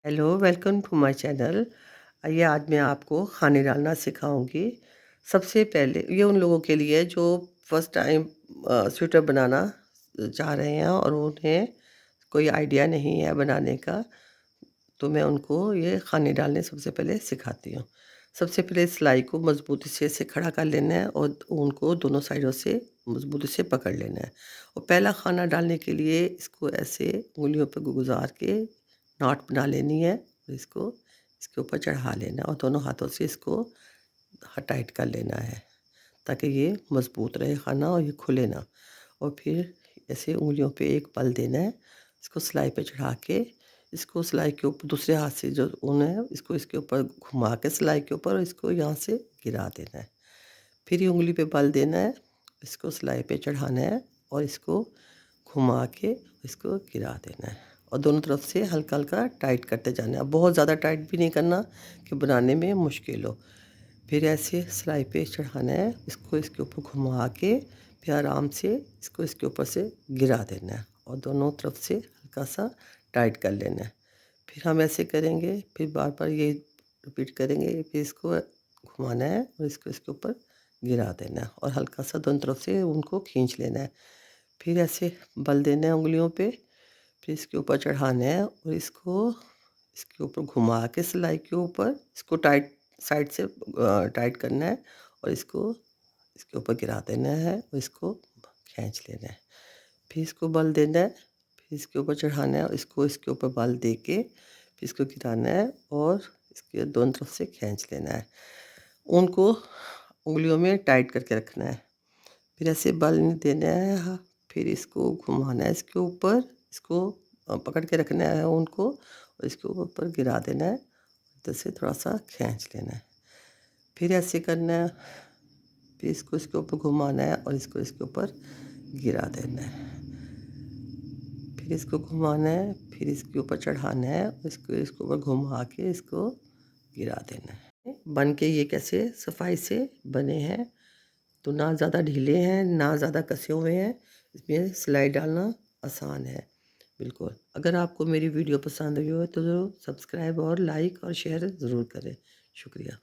Hello, welcome to my channel. आइए आज मैं आपको खाने डालना सिखाऊँगी। सबसे पहले ये उन लोगों के लिए जो फर्स्ट टाइम स्वेटर बनाना चाह रहे हैं और उन्हें कोई आइडिया नहीं है बनाने का, तो मैं उनको ये खाने डालने सबसे पहले सिखाती हूँ। सबसे पहले सिलाई को मज़बूती से ऐसे खड़ा कर लेना है और उनको दोनों साइडों से मज़बूती से पकड़ लेना है। और पहला खाना डालने के लिए इसको ऐसे उँगलियों पे गुज़ार के नॉट बना लेनी है और इसको इसके ऊपर चढ़ा लेना है और दोनों हाथों से इसको टाइट कर लेना है, ताकि ये मज़बूत रहे खाना और ये खुले ना। और फिर ऐसे उँगलियों पे एक बल देना है, इसको सिलाई पे चढ़ा के इसको सिलाई के ऊपर दूसरे हाथ से जो ऊन है इसको इसके ऊपर घुमा के सिलाई के ऊपर इसको यहाँ से गिरा देना है। फिर ये उँगली पे बल देना है, इसको सिलाई पे चढ़ाना है और इसको घुमा के इसको गिरा देना है और दोनों तरफ से हल्का-हल्का टाइट करते जाना है। बहुत ज़्यादा टाइट भी नहीं करना कि बनाने में मुश्किल हो। फिर ऐसे सिलाई पे चढ़ाना है, इसको इसके ऊपर घुमा के फिर आराम से इसको इसके ऊपर से गिरा देना है और दोनों तरफ से हल्का-सा टाइट कर लेना है। फिर हम ऐसे करेंगे, फिर बार-बार ये रिपीट करेंगे, फिर इसको घुमाना है और इसको इसके ऊपर गिरा देना है और हल्का-सा दोनों तरफ से उनको खींच लेना है। फिर ऐसे बल देना है उँगलियों पे, फिर इसके ऊपर चढ़ाना है और इसको इसके ऊपर घुमा के सिलाई के ऊपर इसको टाइट साइड से टाइट करना है और इसको इसके ऊपर गिरा देना है और इसको खींच लेना है। फिर इसको बल देना है, फिर इसके ऊपर चढ़ाना है और इसको इसके ऊपर बल दे के फिर इसको गिराना है और इसके दोनों तरफ से खींच लेना है। उनको उँगलियों में टाइट करके रखना है। फिर ऐसे बल नहीं देना है, हाँ, फिर इसको घुमाना है इसके ऊपर, इसको पकड़ के रखना है उनको और इसके ऊपर गिरा देना है, इधर से थोड़ा-सा खींच लेना है। फिर ऐसे करना है, फिर इसको इसके ऊपर घुमाना है और इसको इसके ऊपर गिरा देना है। फिर इसको घुमाना है, फिर इसके ऊपर चढ़ाना है, इसको इसके ऊपर घुमा के इसको गिरा देना है। बन के ये कैसे सफाई से बने हैं, तो ना ज़्यादा ढीले हैं, ना ज़्यादा कसे हुए हैं। इसमें सिलाई डालना आसान है, बिल्कुल। अगर आपको मेरी वीडियो पसंद आई हो तो ज़रूर सब्सक्राइब और लाइक और शेयर ज़रूर करें। शुक्रिया।